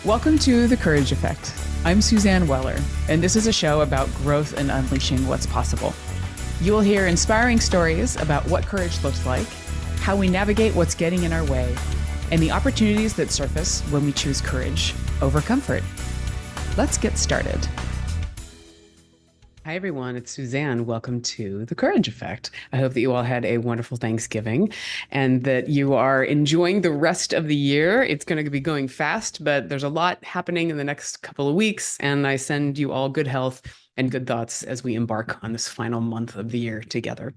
Welcome to The Courage Effect. I'm Suzanne Weller, and this is a show about growth and unleashing what's possible. You will hear inspiring stories about what courage looks like, how we navigate what's getting in our way, and the opportunities that surface when we choose courage over comfort. Let's get started. Hi, everyone. It's Suzanne. Welcome to The Courage Effect. I hope that you all had a wonderful Thanksgiving and that you are enjoying the rest of the year. It's going to be going fast, but there's a lot happening in the next couple of weeks, and I send you all good health and good thoughts as we embark on this final month of the year together.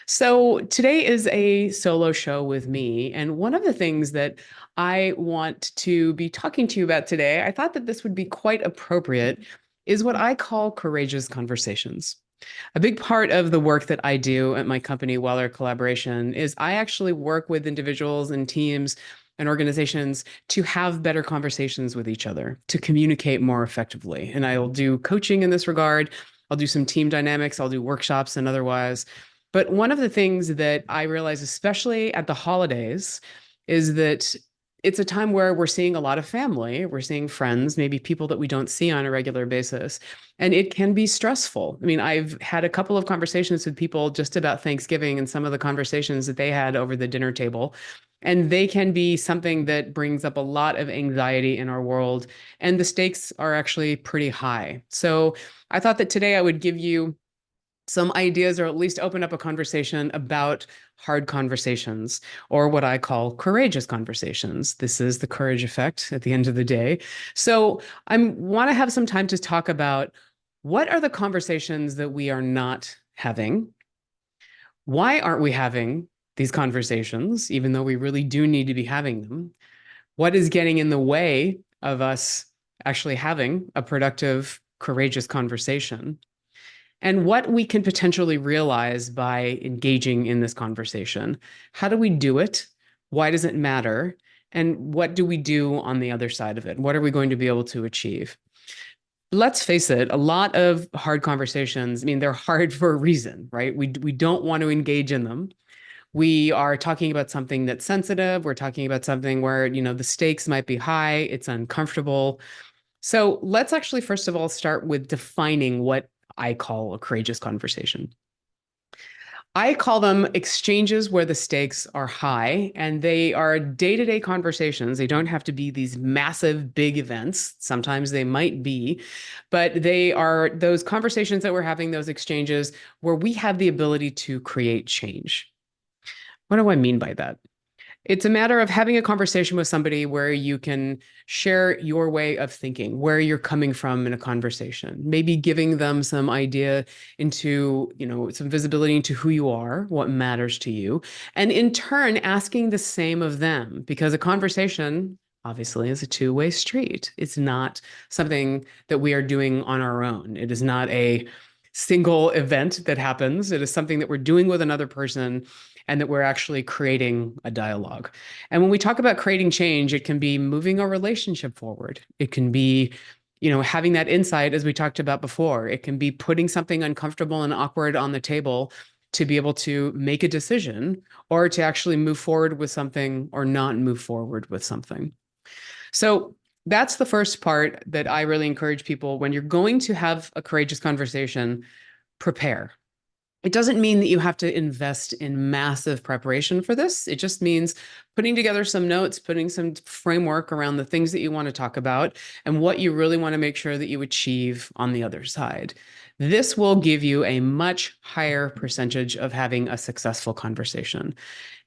So today is a solo show with me, and one of the things that I want to be talking to you about today, I thought that this would be quite appropriate, is what I call courageous conversations. A big part of the work that I do at my company, Weller Collaboration, is I actually work with individuals and teams and organizations to have better conversations with each other, to communicate more effectively. And I'll do coaching in this regard. I'll do some team dynamics. I'll do workshops and otherwise. But one of the things that I realize, especially at the holidays, is that it's a time where we're seeing a lot of family, we're seeing friends, maybe people that we don't see on a regular basis, and it can be stressful. I mean, I've had a couple of conversations with people just about Thanksgiving and some of the conversations that they had over the dinner table, and they can be something that brings up a lot of anxiety in our world, and the stakes are actually pretty high. So I thought that today I would give you some ideas, or at least open up a conversation about hard conversations, or what I call courageous conversations. This is the courage effect at the end of the day. So I want to have some time to talk about what are the conversations that we are not having? Why aren't we having these conversations, even though we really do need to be having them? What is getting in the way of us actually having a productive, courageous conversation? And what we can potentially realize by engaging in this conversation. How do we do it? Why does it matter? And what do we do on the other side of it? What are we going to be able to achieve? Let's face it, a lot of hard conversations, I mean, they're hard for a reason, right? We don't want to engage in them. We are talking about something that's sensitive. We're talking about something where, the stakes might be high. It's uncomfortable. So let's actually, first of all, start with defining what I call a courageous conversation. I call them exchanges where the stakes are high, and they are day-to-day conversations. They don't have to be these massive, big events. Sometimes they might be, but they are those conversations that we're having, those exchanges where we have the ability to create change. What do I mean by that? It's a matter of having a conversation with somebody where you can share your way of thinking, where you're coming from in a conversation, maybe giving them some idea into, some visibility into who you are, what matters to you, and in turn, asking the same of them, because a conversation obviously is a two-way street. It's not something that we are doing on our own. It is not a single event that happens. It is something that we're doing with another person, and that we're actually creating a dialogue. And when we talk about creating change, it can be moving a relationship forward. It can be, having that insight, as we talked about before. It can be putting something uncomfortable and awkward on the table to be able to make a decision, or to actually move forward with something or not move forward with something. So that's the first part that I really encourage people. When you're going to have a courageous conversation, prepare. It doesn't mean that you have to invest in massive preparation for this. It just means putting together some notes, putting some framework around the things that you want to talk about and what you really want to make sure that you achieve on the other side. This will give you a much higher percentage of having a successful conversation.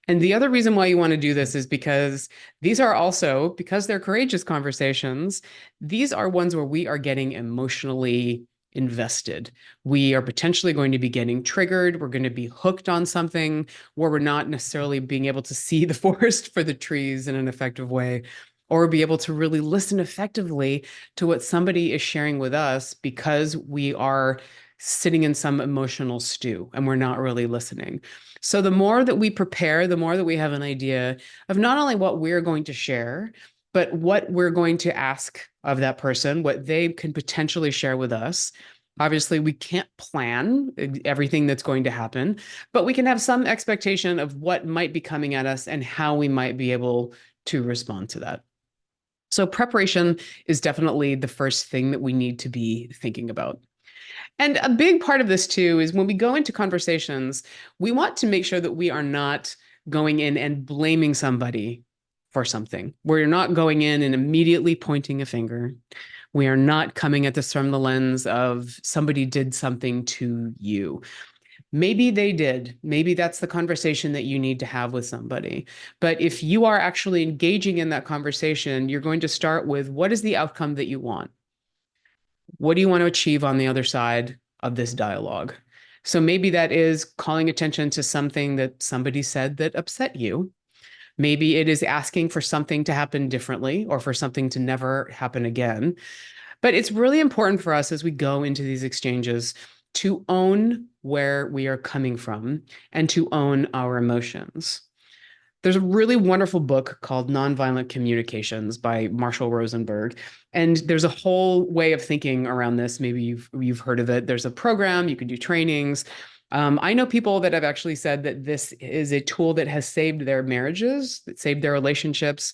And the other reason why you want to do this is because these are also, because they're courageous conversations, these are ones where we are getting emotionally invested. We are potentially going to be getting triggered. We're going to be hooked on something where we're not necessarily being able to see the forest for the trees in an effective way, or be able to really listen effectively to what somebody is sharing with us, because we are sitting in some emotional stew and we're not really listening. So the more that we prepare, the more that we have an idea of not only what we're going to share, but what we're going to ask of that person, what they can potentially share with us. Obviously, we can't plan everything that's going to happen, but we can have some expectation of what might be coming at us and how we might be able to respond to that. So preparation is definitely the first thing that we need to be thinking about. And a big part of this too is when we go into conversations, we want to make sure that we are not going in and blaming somebody for something. We're not going in and immediately pointing a finger. We are not coming at this from the lens of somebody did something to you. Maybe they did. Maybe that's the conversation that you need to have with somebody. But if you are actually engaging in that conversation, you're going to start with what is the outcome that you want? What do you want to achieve on the other side of this dialogue? So maybe that is calling attention to something that somebody said that upset you. Maybe it is asking for something to happen differently or for something to never happen again. But it's really important for us as we go into these exchanges to own where we are coming from and to own our emotions. There's a really wonderful book called Nonviolent Communications by Marshall Rosenberg. And there's a whole way of thinking around this. Maybe you've heard of it. There's a program, you can do trainings. I know people that have actually said that this is a tool that has saved their marriages, that saved their relationships.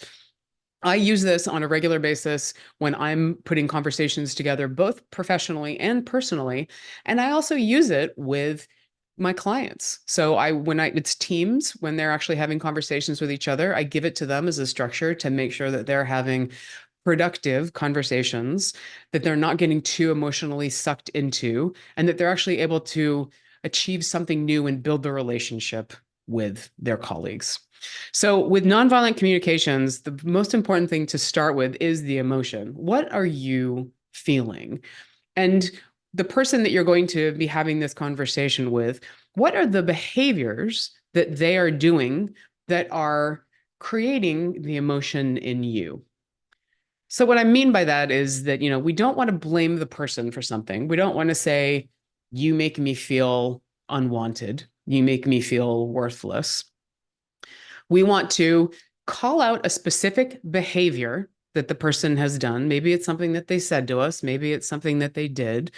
I use this on a regular basis when I'm putting conversations together, both professionally and personally. And I also use it with my clients. So it's teams, when they're actually having conversations with each other, I give it to them as a structure to make sure that they're having productive conversations, that they're not getting too emotionally sucked into, and that they're actually able to achieve something new and build the relationship with their colleagues. So with nonviolent communications, the most important thing to start with is the emotion. What are you feeling? And the person that you're going to be having this conversation with, what are the behaviors that they are doing that are creating the emotion in you? So what I mean by that is that, we don't want to blame the person for something. We don't want to say, you make me feel unwanted. You make me feel worthless. We want to call out a specific behavior that the person has done. Maybe it's something that they said to us. Maybe it's something that they did.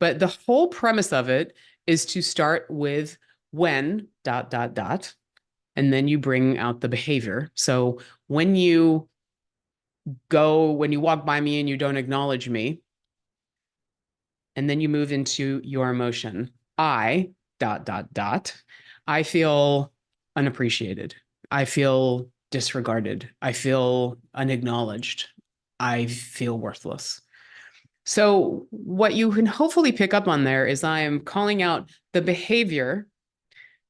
But the whole premise of it is to start with when, dot, dot, dot, and then you bring out the behavior. So when you walk by me and you don't acknowledge me, and then you move into your emotion, I, dot, dot, dot, I feel unappreciated. I feel disregarded. I feel unacknowledged. I feel worthless. So what you can hopefully pick up on there is I am calling out the behavior,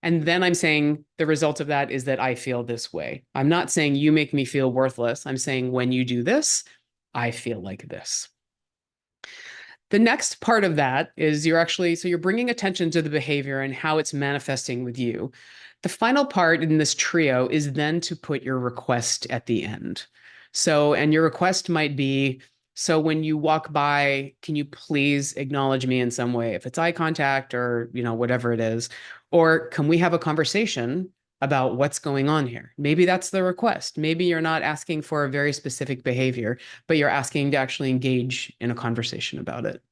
and then I'm saying the result of that is that I feel this way. I'm not saying you make me feel worthless. I'm saying when you do this, I feel like this. The next part of that is you're bringing attention to the behavior and how it's manifesting with you. The final part in this trio is then to put your request at the end. And your request might be, so when you walk by, can you please acknowledge me in some way? If it's eye contact or, whatever it is, or can we have a conversation about what's going on here? Maybe that's the request. Maybe you're not asking for a very specific behavior, but you're asking to actually engage in a conversation about it.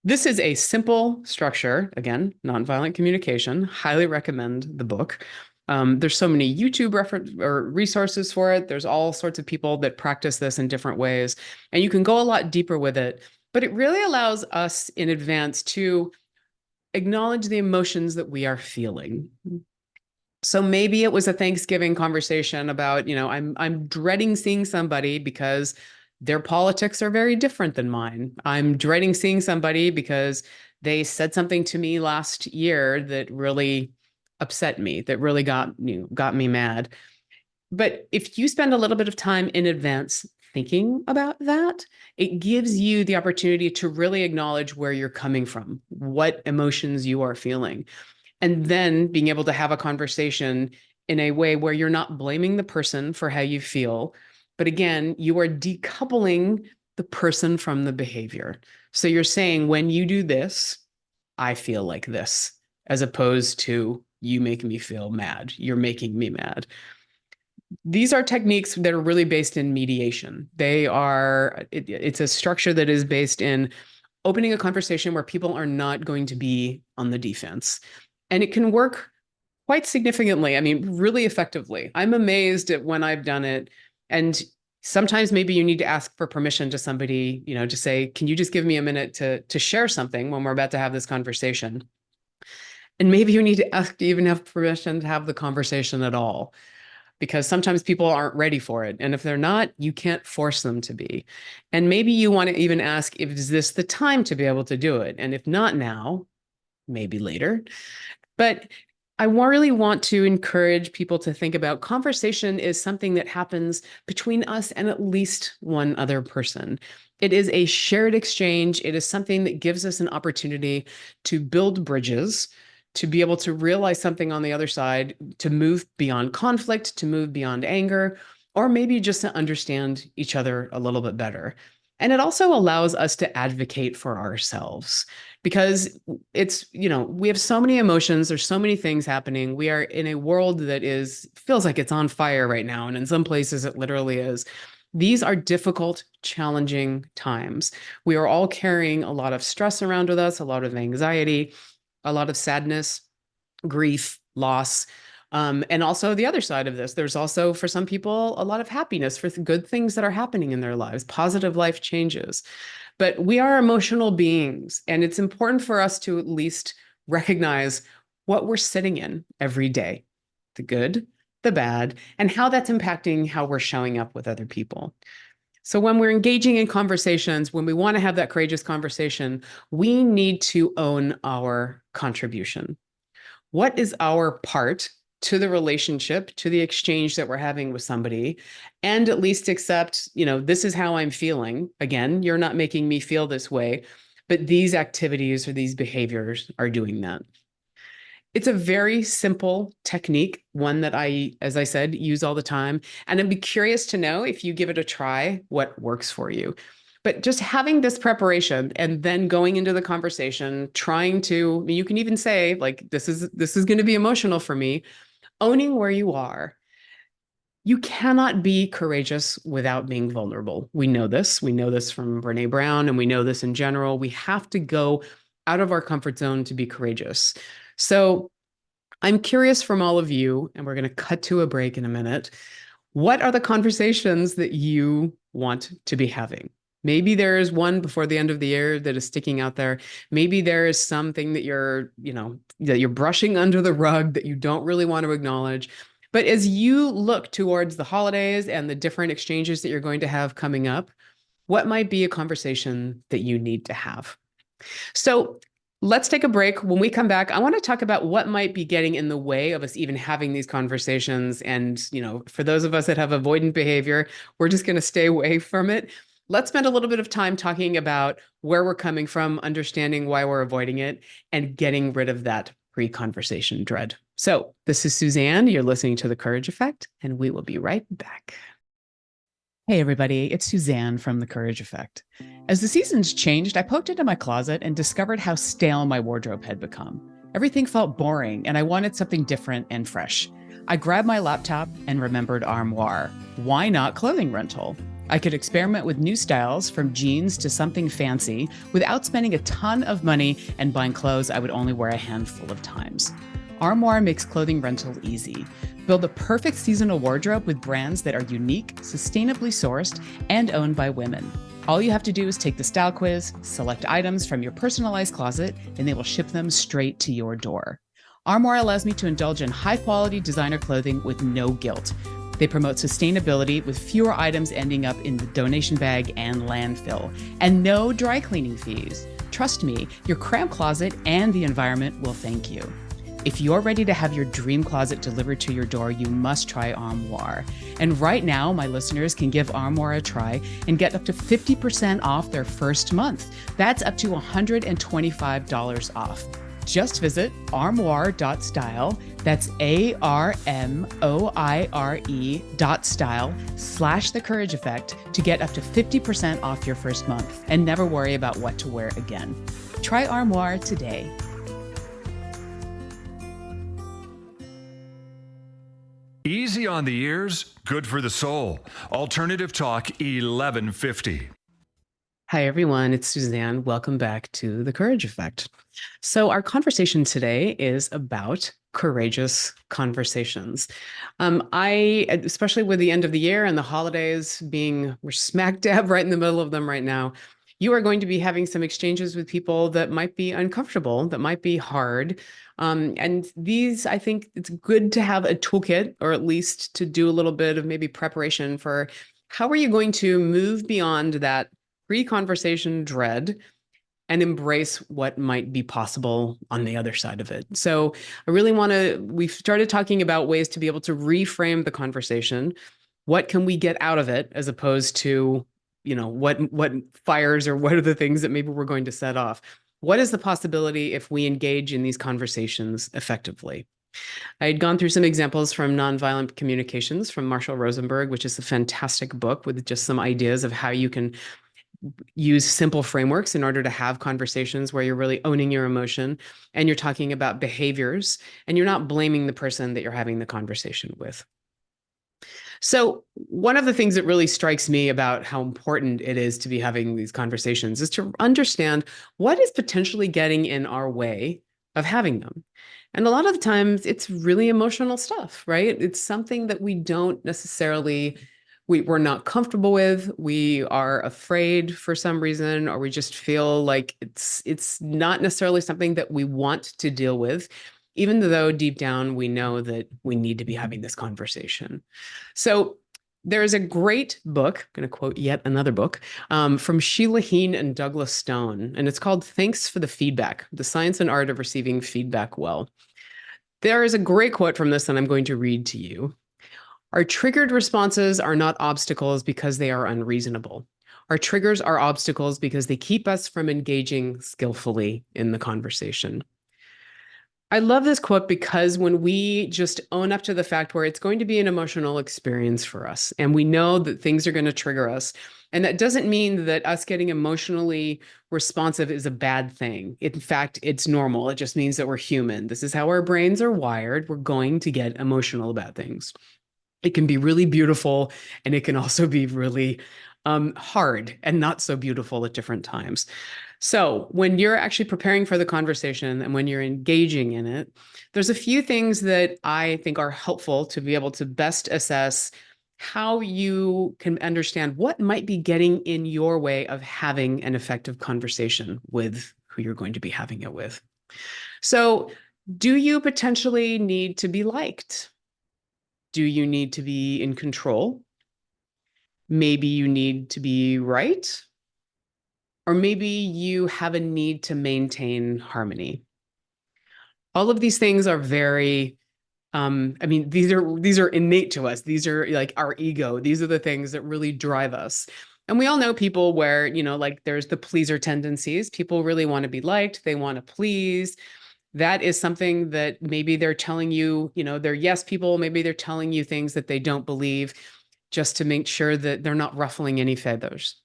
This is a simple structure, again, nonviolent communication. Highly recommend the book. There's so many YouTube reference or resources for it. There's all sorts of people that practice this in different ways, and you can go a lot deeper with it. But it really allows us in advance to acknowledge the emotions that we are feeling. So maybe it was a Thanksgiving conversation about, I'm dreading seeing somebody because their politics are very different than mine. I'm dreading seeing somebody because they said something to me last year that really upset me, that really got me mad. But if you spend a little bit of time in advance thinking about that, it gives you the opportunity to really acknowledge where you're coming from, what emotions you are feeling, and then being able to have a conversation in a way where you're not blaming the person for how you feel. But again, you are decoupling the person from the behavior. So you're saying, when you do this, I feel like this, as opposed to you make me feel mad. You're making me mad. These are techniques that are really based in mediation. It's a structure that is based in opening a conversation where people are not going to be on the defense. And it can work quite significantly. I mean, really effectively. I'm amazed at when I've done it. And Sometimes maybe you need to ask for permission to somebody, to say, can you just give me a minute to share something when we're about to have this conversation? And maybe you need to ask to even have permission to have the conversation at all, because sometimes people aren't ready for it. And if they're not, you can't force them to be. And maybe you want to even ask, is this the time to be able to do it? And if not now, maybe later. But I really want to encourage people to think about conversation is something that happens between us and at least one other person. It is a shared exchange. It is something that gives us an opportunity to build bridges, to be able to realize something on the other side, to move beyond conflict, to move beyond anger, or maybe just to understand each other a little bit better. And it also allows us to advocate for ourselves, because we have so many emotions, there's so many things happening. We are in a world that feels like it's on fire right now, and in some places it literally is. These are difficult, challenging times. We are all carrying a lot of stress around with us, a lot of anxiety, a lot of sadness, grief, loss. And also the other side of this, there's also for some people a lot of happiness for good things that are happening in their lives, positive life changes. But we are emotional beings, and it's important for us to at least recognize what we're sitting in every day, the good, the bad, and how that's impacting how we're showing up with other people. So when we're engaging in conversations, when we want to have that courageous conversation, we need to own our contribution. What is our part to the relationship, to the exchange that we're having with somebody, and at least accept, this is how I'm feeling. Again, you're not making me feel this way, but these activities or these behaviors are doing that. It's a very simple technique, one that I, as I said, use all the time. And I'd be curious to know, if you give it a try, what works for you. But just having this preparation and then going into the conversation, you can even say, like, this is going to be emotional for me, owning where you are. You cannot be courageous without being vulnerable. We know this. We know this from Brené Brown, and we know this in general. We have to go out of our comfort zone to be courageous. So I'm curious from all of you, and we're going to cut to a break in a minute. What are the conversations that you want to be having? Maybe there is one before the end of the year that is sticking out there. Maybe there is something that you're brushing under the rug that you don't really want to acknowledge. But as you look towards the holidays and the different exchanges that you're going to have coming up, what might be a conversation that you need to have? So let's take a break. When we come back, I want to talk about what might be getting in the way of us even having these conversations. And, for those of us that have avoidant behavior, we're just going to stay away from it. Let's spend a little bit of time talking about where we're coming from, understanding why we're avoiding it, and getting rid of that pre-conversation dread. So this is Suzanne. You're listening to The Courage Effect, and we will be right back. Hey, everybody, it's Suzanne from The Courage Effect. As the seasons changed, I poked into my closet and discovered how stale my wardrobe had become. Everything felt boring, and I wanted something different and fresh. I grabbed my laptop and remembered Armoire. Why not clothing rental? I could experiment with new styles, from jeans to something fancy, without spending a ton of money and buying clothes I would only wear a handful of times. Armoire makes clothing rental easy. Build the perfect seasonal wardrobe with brands that are unique, sustainably sourced, and owned by women. All you have to do is take the style quiz, select items from your personalized closet, and they will ship them straight to your door. Armoire allows me to indulge in high-quality designer clothing with no guilt. They promote sustainability with fewer items ending up in the donation bag and landfill, and no dry cleaning fees. Trust me, your cramped closet and the environment will thank you. If you're ready to have your dream closet delivered to your door, you must try Armoire. And right now, my listeners can give Armoire a try and get up to 50% off their first month. That's up to $125 off. Just visit armoire.style. That's ARMOIRE.style/The Courage Effect to get up to 50% off your first month and never worry about what to wear again. Try Armoire today. Easy on the ears, good for the soul. Alternative Talk 1150. Hi, everyone. It's Suzanne. Welcome back to The Courage Effect. So, our conversation today is about courageous conversations. Especially with the end of the year and the holidays being, we're smack dab right in the middle of them right now. You are going to be having some exchanges with people that might be uncomfortable, that might be hard. And these, I think it's good to have a toolkit, or at least to do a little bit of maybe preparation for how are you going to move beyond that pre-conversation dread and embrace what might be possible on the other side of it. So I really want to, we've started talking about ways to be able to reframe the conversation. What can we get out of it as opposed to, what fires or what are the things that maybe we're going to set off? What is the possibility if we engage in these conversations effectively? I had gone through some examples from Nonviolent Communications from Marshall Rosenberg, which is a fantastic book with just some ideas of how you can use simple frameworks in order to have conversations where you're really owning your emotion and you're talking about behaviors and you're not blaming the person that you're having the conversation with. So, one of the things that really strikes me about how important it is to be having these conversations is to understand what is potentially getting in our way of having them. And a lot of the times it's really emotional stuff, right? It's something that we don't necessarily we're not comfortable with, we are afraid for some reason, or we just feel like it's not necessarily something that we want to deal with, even though deep down we know that we need to be having this conversation. So there is a great book, I'm going to quote yet another book, from Sheila Heen and Douglas Stone, and it's called Thanks for the Feedback, The Science and Art of Receiving Feedback Well. There is a great quote from this that I'm going to read to you. Our triggered responses are not obstacles because they are unreasonable. Our triggers are obstacles because they keep us from engaging skillfully in the conversation. I love this quote because when we just own up to the fact where it's going to be an emotional experience for us, and we know that things are going to trigger us, and that doesn't mean that us getting emotionally responsive is a bad thing. In fact, it's normal. It just means that we're human. This is how our brains are wired. We're going to get emotional about things. It can be really beautiful, and it can also be really hard and not so beautiful at different times. So, when you're actually preparing for the conversation and when you're engaging in it, there's a few things that I think are helpful to be able to best assess how you can understand what might be getting in your way of having an effective conversation with who you're going to be having it with. So, do you potentially need to be liked? Do you need to be in control? Maybe you need to be right, or maybe you have a need to maintain harmony. All of these things are very I mean, these are innate to us. These are like our ego. These are the things that really drive us. And we all know people where, like there's the pleaser tendencies. People really want to be liked, they want to please. That is something that maybe they're telling you, they're yes people, maybe they're telling you things that they don't believe just to make sure that they're not ruffling any feathers.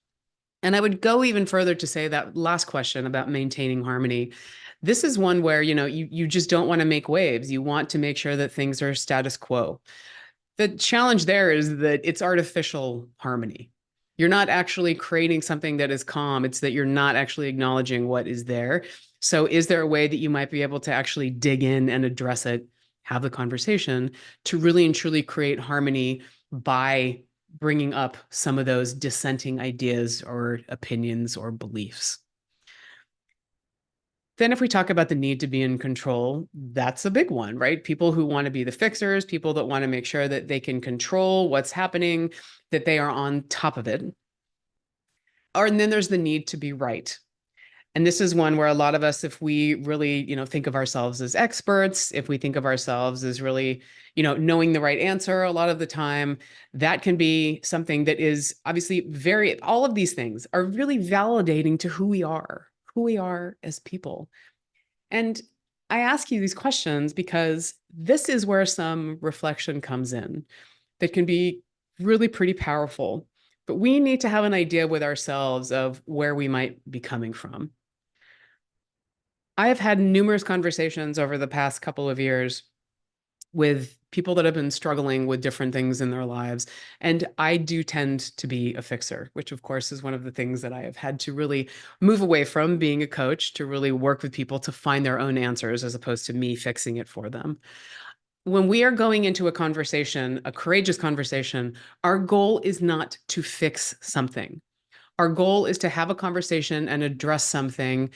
And I would go even further to say that last question about maintaining harmony. This is one where, you just don't want to make waves. You want to make sure that things are status quo. The challenge there is that it's artificial harmony. You're not actually creating something that is calm. It's that you're not actually acknowledging what is there. So, is there a way that you might be able to actually dig in and address it, have the conversation to really and truly create harmony by bringing up some of those dissenting ideas or opinions or beliefs? Then, if we talk about the need to be in control, that's a big one, right? People who want to be the fixers, people that want to make sure that they can control what's happening, that they are on top of it. And then there's the need to be right. And this is one where a lot of us, if we really, think of ourselves as experts, if we think of ourselves as really, knowing the right answer a lot of the time, that can be something that is obviously all of these things are really validating to who we are as people. And I ask you these questions because this is where some reflection comes in that can be really pretty powerful. But we need to have an idea with ourselves of where we might be coming from. I have had numerous conversations over the past couple of years with people that have been struggling with different things in their lives. And I do tend to be a fixer, which of course is one of the things that I have had to really move away from being a coach, to really work with people to find their own answers as opposed to me fixing it for them. When we are going into a conversation, a courageous conversation, our goal is not to fix something. Our goal is to have a conversation and address something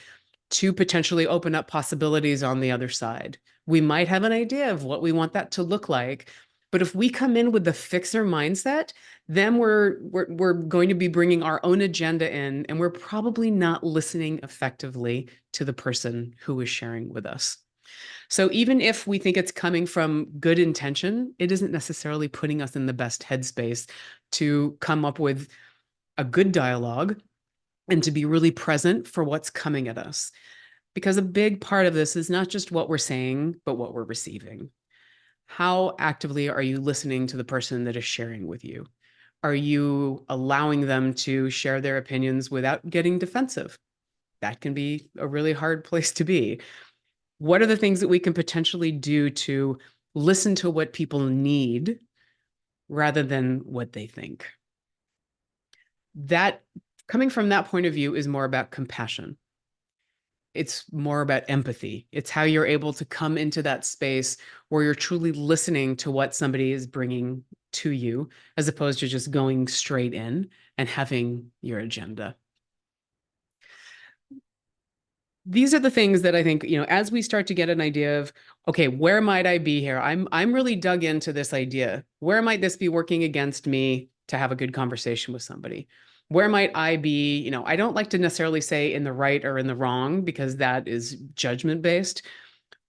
to potentially open up possibilities on the other side. We might have an idea of what we want that to look like, but if we come in with the fixer mindset, then we're going to be bringing our own agenda in, and we're probably not listening effectively to the person who is sharing with us. So even if we think it's coming from good intention, it isn't necessarily putting us in the best headspace to come up with a good dialogue and to be really present for what's coming at us. Because a big part of this is not just what we're saying, but what we're receiving. How actively are you listening to the person that is sharing with you? Are you allowing them to share their opinions without getting defensive? That can be a really hard place to be. What are the things that we can potentially do to listen to what people need rather than what they think? That, coming from that point of view, is more about compassion. It's more about empathy. It's how you're able to come into that space where you're truly listening to what somebody is bringing to you, as opposed to just going straight in and having your agenda. These are the things that I think, as we start to get an idea of, okay, where might I be here? I'm really dug into this idea. Where might this be working against me to have a good conversation with somebody? Where might I be? I don't like to necessarily say in the right or in the wrong, because that is judgment based.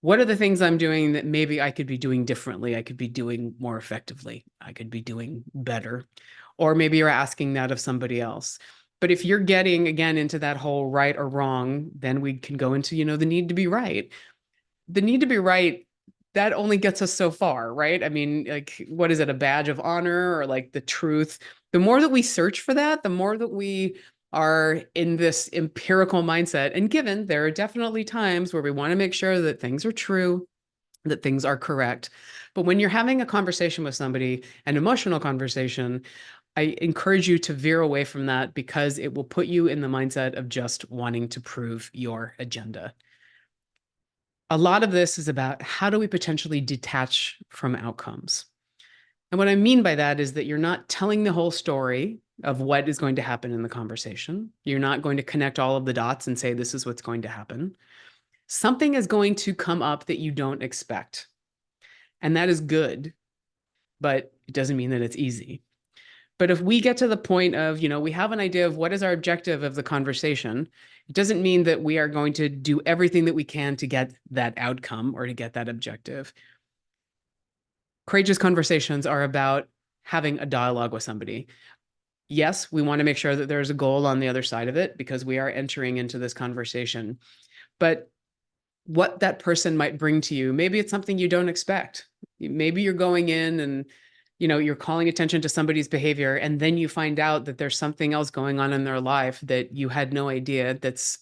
What are the things I'm doing that maybe I could be doing differently? I could be doing more effectively. I could be doing better. Or maybe you're asking that of somebody else. But if you're getting again into that whole right or wrong, then we can go into, the need to be right. The need to be right, that only gets us so far, right? I mean, like, what is it, a badge of honor, or like the truth? The more that we search for that, the more that we are in this empirical mindset. And given there are definitely times where we want to make sure that things are true, that things are correct. But when you're having a conversation with somebody, an emotional conversation, I encourage you to veer away from that, because it will put you in the mindset of just wanting to prove your agenda. A lot of this is about how do we potentially detach from outcomes. And what I mean by that is that you're not telling the whole story of what is going to happen in the conversation. You're not going to connect all of the dots and say, this is what's going to happen. Something is going to come up that you don't expect. And that is good, but it doesn't mean that it's easy. But if we get to the point of, we have an idea of what is our objective of the conversation, it doesn't mean that we are going to do everything that we can to get that outcome or to get that objective. Courageous conversations are about having a dialogue with somebody. Yes, we want to make sure that there's a goal on the other side of it, because we are entering into this conversation. But what that person might bring to you, maybe it's something you don't expect. Maybe you're going in and you're calling attention to somebody's behavior, and then you find out that there's something else going on in their life that you had no idea, that's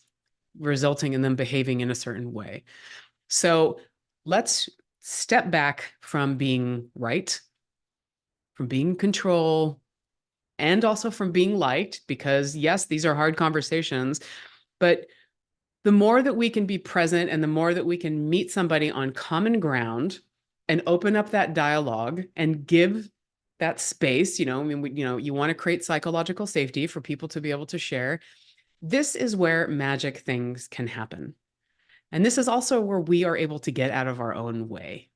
resulting in them behaving in a certain way. So let's step back from being right, from being in control, and also from being liked, because yes, these are hard conversations, but the more that we can be present and the more that we can meet somebody on common ground and open up that dialogue and give that space, I mean, you want to create psychological safety for people to be able to share. This is where magic things can happen. And this is also where we are able to get out of our own way.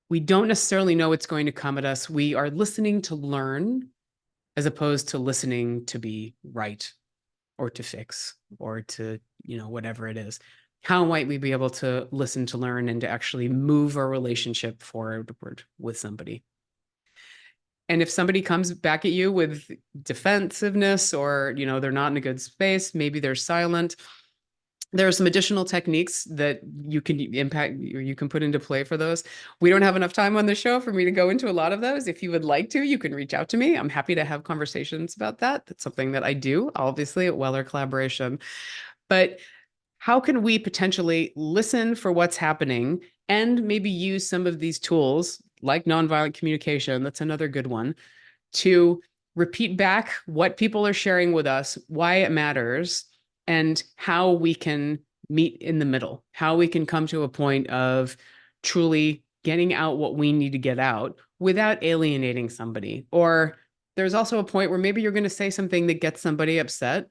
We don't necessarily know what's going to come at us. We are listening to learn as opposed to listening to be right or to fix or to, whatever it is. How might we be able to listen to learn and to actually move our relationship forward with somebody? And if somebody comes back at you with defensiveness, or, they're not in a good space, maybe they're silent, there are some additional techniques that you can impact, or you can put into play for those. We don't have enough time on the show for me to go into a lot of those. If you would like to, you can reach out to me. I'm happy to have conversations about that. That's something that I do, obviously, at Weller Collaboration. But how can we potentially listen for what's happening and maybe use some of these tools like nonviolent communication? That's another good one to repeat back what people are sharing with us, why it matters, and how we can meet in the middle, how we can come to a point of truly getting out what we need to get out without alienating somebody. Or there's also a point where maybe you're going to say something that gets somebody upset.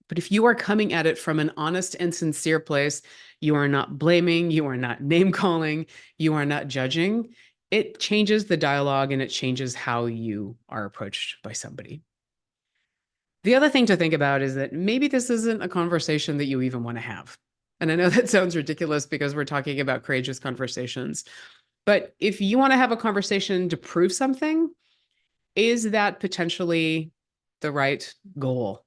But if you are coming at it from an honest and sincere place, you are not blaming, you are not name calling, you are not judging, it changes the dialogue and it changes how you are approached by somebody. The other thing to think about is that maybe this isn't a conversation that you even want to have. And I know that sounds ridiculous because we're talking about courageous conversations. But if you want to have a conversation to prove something, is that potentially the right goal?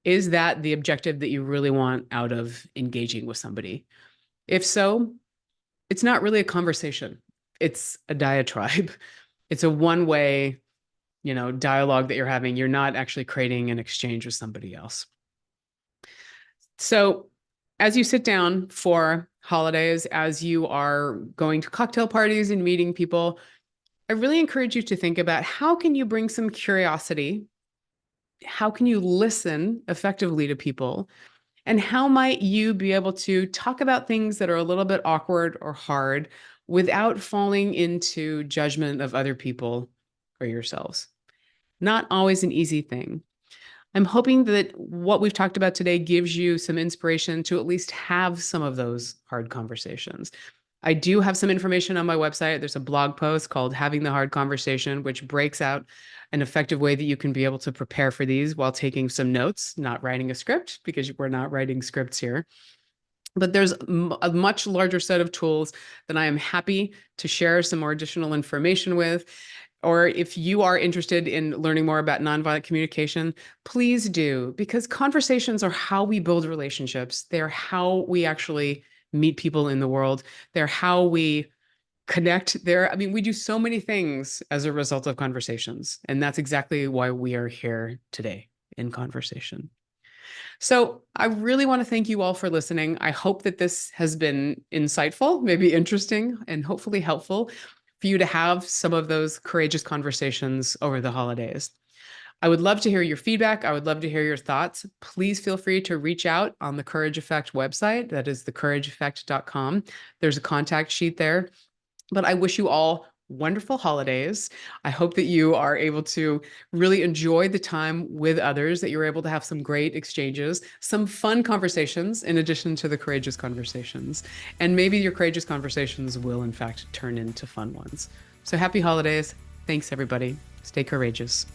Is that the objective that you really want out of engaging with somebody? If so, it's not really a conversation. It's a diatribe. It's a one-way, dialogue that you're having. You're not actually creating an exchange with somebody else. So as you sit down for holidays, as you are going to cocktail parties and meeting people, I really encourage you to think about how can you bring some curiosity? How can you listen effectively to people? And how might you be able to talk about things that are a little bit awkward or hard without falling into judgment of other people or yourselves? Not always an easy thing. I'm hoping that what we've talked about today gives you some inspiration to at least have some of those hard conversations. I do have some information on my website. There's a blog post called Having the Hard Conversation, which breaks out an effective way that you can be able to prepare for these while taking some notes, not writing a script, because we're not writing scripts here. But there's a much larger set of tools that I am happy to share some more additional information with. Or if you are interested in learning more about nonviolent communication, please do, because conversations are how we build relationships. They're how we actually meet people in the world. They're how we connect there. I mean, we do so many things as a result of conversations. And that's exactly why we are here today in conversation. So I really want to thank you all for listening. I hope that this has been insightful, maybe interesting, and hopefully helpful for you to have some of those courageous conversations over the holidays. I would love to hear your feedback. I would love to hear your thoughts. Please feel free to reach out on the Courage Effect website. That is thecourageeffect.com. There's a contact sheet there. But I wish you all wonderful holidays. I hope that you are able to really enjoy the time with others, that you're able to have some great exchanges, some fun conversations in addition to the courageous conversations. And maybe your courageous conversations will, in fact, turn into fun ones. So happy holidays. Thanks, everybody. Stay courageous.